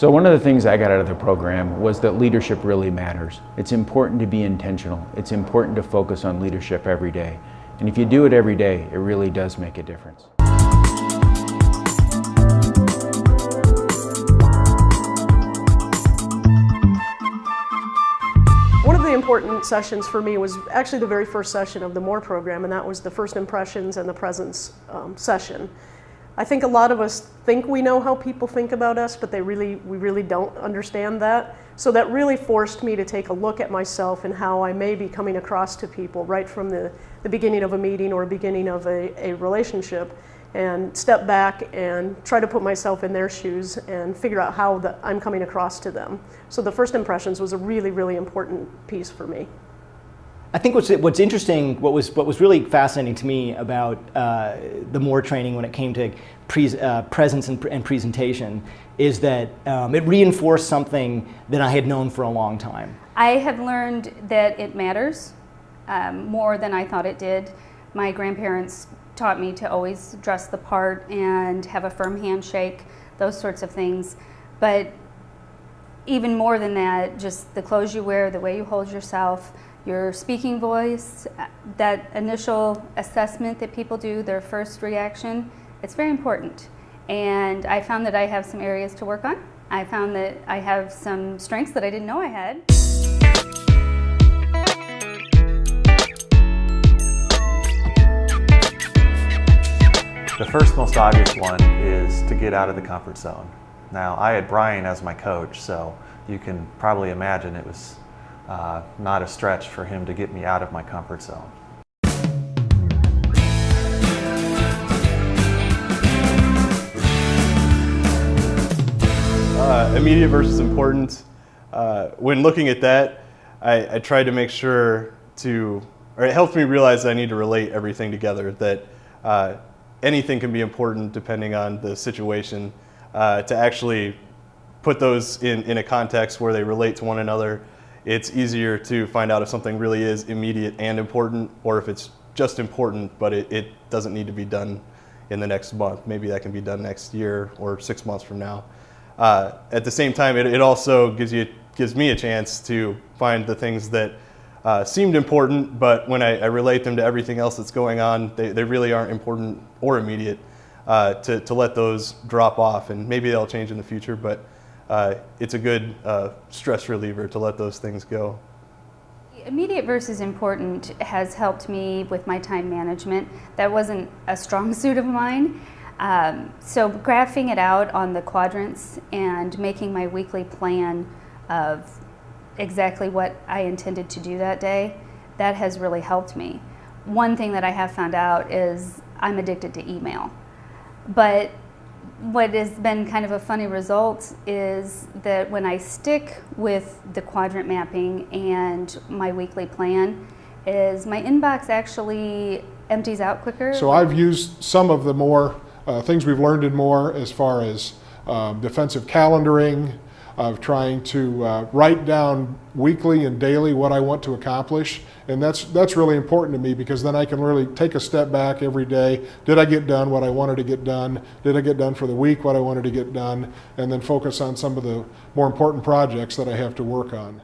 So one of the things I got out of the program was that leadership really matters. It's important to be intentional. It's important to focus on leadership every day. And if you do it every day, it really does make a difference. One of the important sessions for me was actually the very first session of the MOR program, and that was the first impressions and the presence session. I think a lot of us think we know how people think about us, but we really don't understand that. So that really forced me to take a look at myself and how I may be coming across to people right from the beginning of a meeting or beginning of a relationship, and step back and try to put myself in their shoes and figure out how I'm coming across to them. So the first impressions was a really, really important piece for me. I think what's interesting, what was really fascinating to me about the MOR training when it came to presence and presentation is that it reinforced something that I had known for a long time. I have learned that it matters more than I thought it did. My grandparents taught me to always dress the part and have a firm handshake, those sorts of things. But even more than that, just the clothes you wear, the way you hold yourself, your speaking voice, that initial assessment that people do, their first reaction, it's very important. And I found that I have some areas to work on. I found that I have some strengths that I didn't know I had. The first most obvious one is to get out of the comfort zone. Now, I had Brian as my coach, so you can probably imagine it was not a stretch for him to get me out of my comfort zone. Immediate versus important. When looking at that, I tried to make sure or it helped me realize that I need to relate everything together, that anything can be important depending on the situation, to actually put those in a context where they relate to one another. It's easier to find out if something really is immediate and important, or if it's just important, but it doesn't need to be done in the next month. Maybe that can be done next year or 6 months from now. At the same time, it also gives me a chance to find the things that seemed important, but when I relate them to everything else that's going on, they really aren't important or immediate, to let those drop off. And maybe they'll change in the future, but it's a good stress reliever to let those things go. Immediate versus important has helped me with my time management. That wasn't a strong suit of mine. So graphing it out on the quadrants and making my weekly plan of exactly what I intended to do that day, that has really helped me. One thing that I have found out is I'm addicted to email. But what has been kind of a funny result is that when I stick with the quadrant mapping and my weekly plan, is my inbox actually empties out quicker. So I've used some of the MOR things we've learned in MOR as far as defensive calendaring, of trying to write down weekly and daily what I want to accomplish. And that's really important to me, because then I can really take a step back every day. Did I get done what I wanted to get done? Did I get done for the week what I wanted to get done? And then focus on some of the more important projects that I have to work on.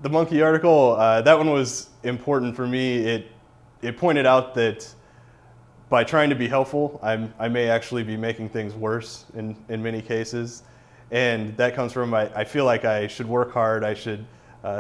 The monkey article, that one was important for me. It pointed out that by trying to be helpful, I may actually be making things worse in many cases. And that comes from, I feel like I should work hard, I should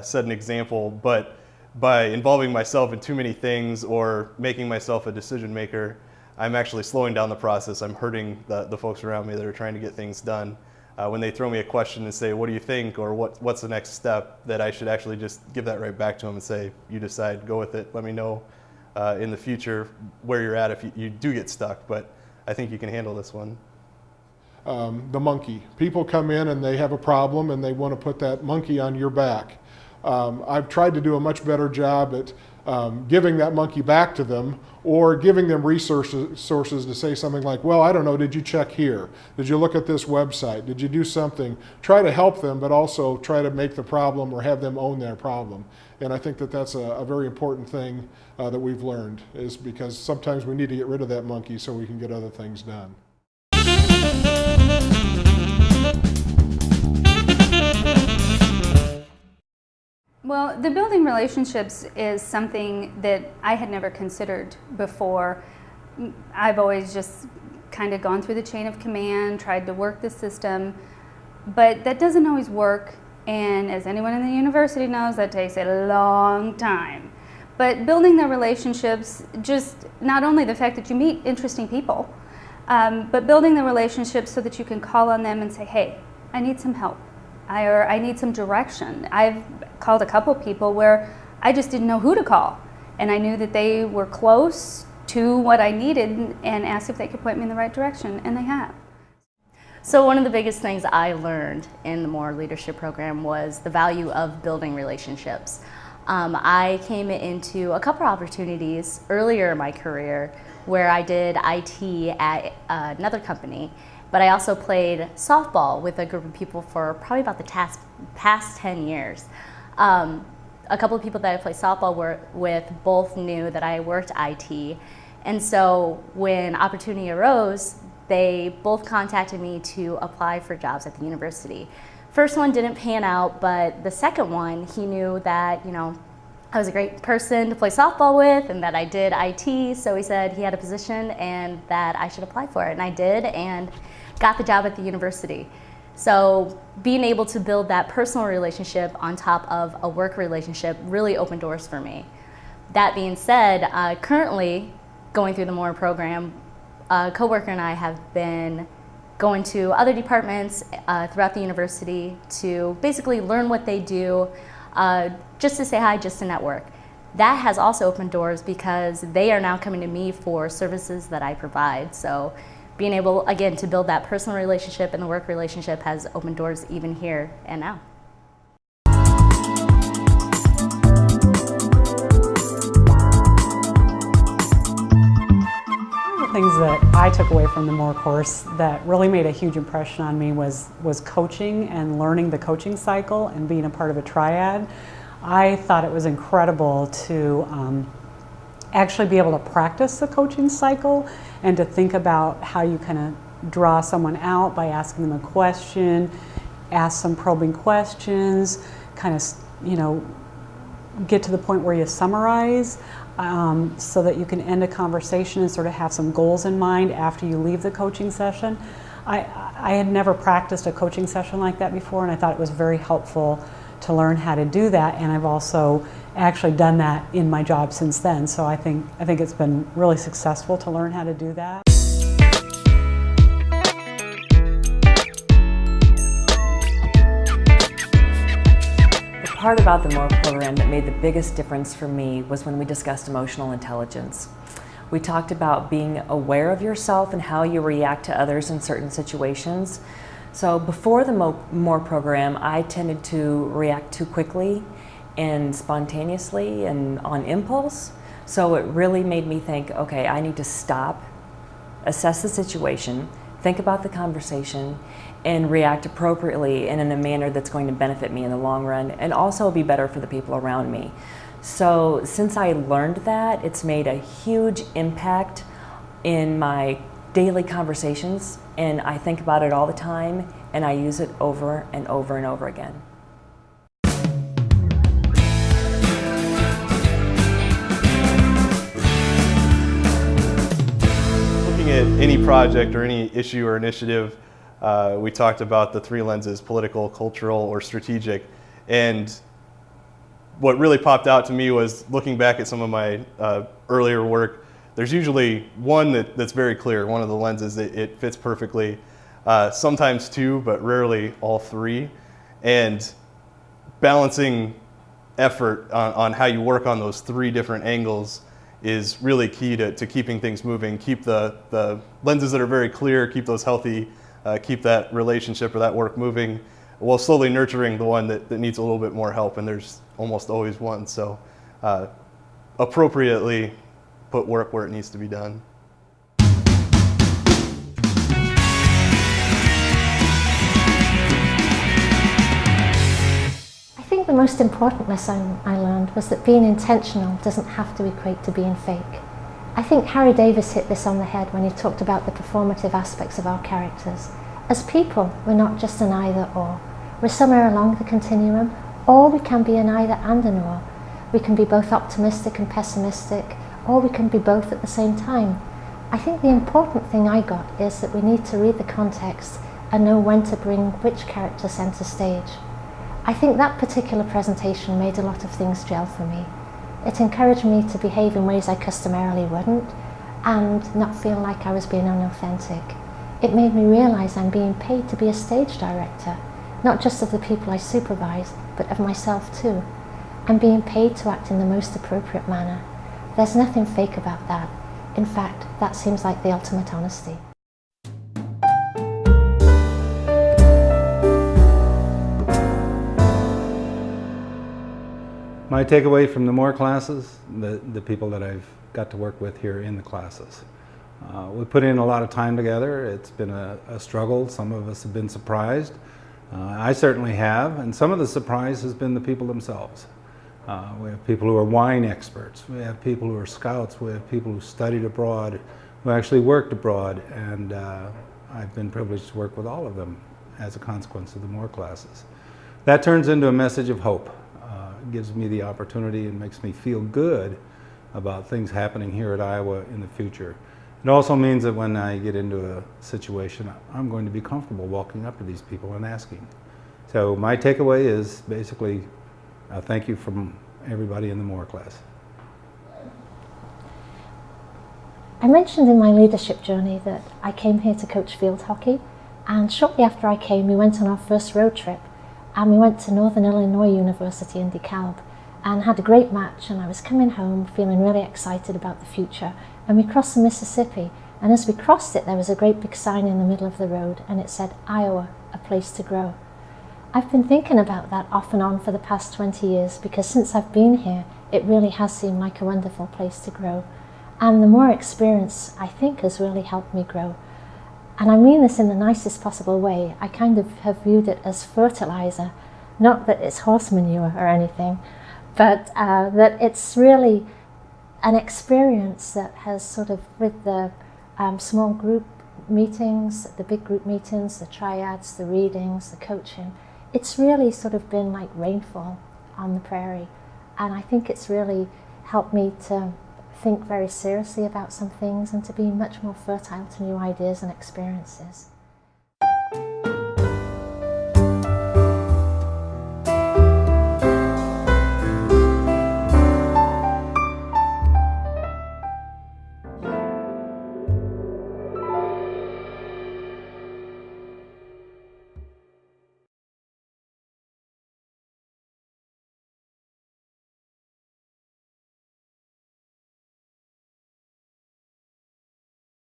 set an example, but by involving myself in too many things or making myself a decision maker, I'm actually slowing down the process. I'm hurting the folks around me that are trying to get things done. When they throw me a question and say, what do you think, or what's the next step, that I should actually just give that right back to them and say, you decide, go with it, let me know in the future where you're at if you do get stuck, but I think you can handle this one. The monkey. People come in and they have a problem and they want to put that monkey on your back. I've tried to do a much better job at giving that monkey back to them, or giving them resources to say something like, well, I don't know, did you check here? Did you look at this website? Did you do something? Try to help them, but also try to make the problem or have them own their problem. And I think that that's a very important thing that we've learned, is because sometimes we need to get rid of that monkey so we can get other things done. Well, the building relationships is something that I had never considered before. I've always just kind of gone through the chain of command, tried to work the system, but that doesn't always work, and as anyone in the university knows, that takes a long time. But building the relationships, just not only the fact that you meet interesting people, but building the relationships so that you can call on them and say, hey, I need some help. I need some direction. I've called a couple people where I just didn't know who to call, and I knew that they were close to what I needed and asked if they could point me in the right direction, and they have. So one of the biggest things I learned in the MOR leadership program was the value of building relationships. I came into a couple opportunities earlier in my career where I did IT at another company, but I also played softball with a group of people for probably about the past 10 years. A couple of people that I played softball with both knew that I worked IT, and so when opportunity arose, they both contacted me to apply for jobs at the university. First one didn't pan out, but the second one, he knew that, you know, I was a great person to play softball with and that I did IT, so he said he had a position and that I should apply for it, and I did, and got the job at the university. So being able to build that personal relationship on top of a work relationship really opened doors for me. That being said, currently going through the MOR program, a coworker and I have been going to other departments throughout the university to basically learn what they do, just to say hi, just to network. That has also opened doors because they are now coming to me for services that I provide. So being able, again, to build that personal relationship and the work relationship has opened doors even here and now. Things that I took away from the MOR course that really made a huge impression on me was coaching and learning the coaching cycle and being a part of a triad. I thought it was incredible to actually be able to practice the coaching cycle and to think about how you kind of draw someone out by asking them a question, ask some probing questions, kind of, you know, get to the point where you summarize. So that you can end a conversation and sort of have some goals in mind after you leave the coaching session. I had never practiced a coaching session like that before, and I thought it was very helpful to learn how to do that, and I've also actually done that in my job since then, so I think it's been really successful to learn how to do that. The part about the MOR program that made the biggest difference for me was when we discussed emotional intelligence. We talked about being aware of yourself and how you react to others in certain situations. So before the MOR program, I tended to react too quickly and spontaneously and on impulse. So it really made me think, okay, I need to stop, assess the situation, think about the conversation, and react appropriately and in a manner that's going to benefit me in the long run and also be better for the people around me. So since I learned that, it's made a huge impact in my daily conversations, and I think about it all the time, and I use it over and over and over again. Looking at any project or any issue or initiative, we talked about the three lenses: political, cultural, or strategic. And what really popped out to me was looking back at some of my earlier work, there's usually one that's very clear, one of the lenses that it fits perfectly, sometimes two, but rarely all three. And balancing effort on how you work on those three different angles is really key to keeping things moving. Keep the lenses that are very clear, keep those healthy, keep that relationship or that work moving, while slowly nurturing the one that needs a little bit more help, and there's almost always one. So appropriately put work where it needs to be done. I think the most important lesson I learned was that being intentional doesn't have to equate to being fake. I think Harry Davis hit this on the head when he talked about the performative aspects of our characters. As people, we're not just an either or. We're somewhere along the continuum, or we can be an either and an or. We can be both optimistic and pessimistic, or we can be both at the same time. I think the important thing I got is that we need to read the context and know when to bring which character centre stage. I think that particular presentation made a lot of things gel for me. It encouraged me to behave in ways I customarily wouldn't, and not feel like I was being unauthentic. It made me realise I'm being paid to be a stage director, not just of the people I supervise, but of myself too. I'm being paid to act in the most appropriate manner. There's nothing fake about that. In fact, that seems like the ultimate honesty. My takeaway from the MOR classes, the people that I've got to work with here in the classes. We put in a lot of time together. It's been a struggle. Some of us have been surprised. I certainly have, and some of the surprise has been the people themselves. We have people who are wine experts. We have people who are scouts. We have people who studied abroad, who actually worked abroad, and I've been privileged to work with all of them as a consequence of the MOR classes. That turns into a message of hope. It gives me the opportunity and makes me feel good about things happening here at Iowa in the future. It also means that when I get into a situation, I'm going to be comfortable walking up to these people and asking. So my takeaway is basically thank you from everybody in the MOR class. I mentioned in my leadership journey that I came here to coach field hockey, and shortly after I came, we went on our first road trip, and we went to Northern Illinois University in DeKalb and had a great match, and I was coming home feeling really excited about the future, and we crossed the Mississippi, and as we crossed it there was a great big sign in the middle of the road and it said, "Iowa, a place to grow." I've been thinking about that off and on for the past 20 years because since I've been here it really has seemed like a wonderful place to grow, and the MOR experience I think has really helped me grow. And I mean this in the nicest possible way. I kind of have viewed it as fertilizer, not that it's horse manure or anything, but that it's really an experience that has sort of, with the small group meetings, the big group meetings, the triads, the readings, the coaching, it's really sort of been like rainfall on the prairie. And I think it's really helped me to think very seriously about some things and to be much more fertile to new ideas and experiences.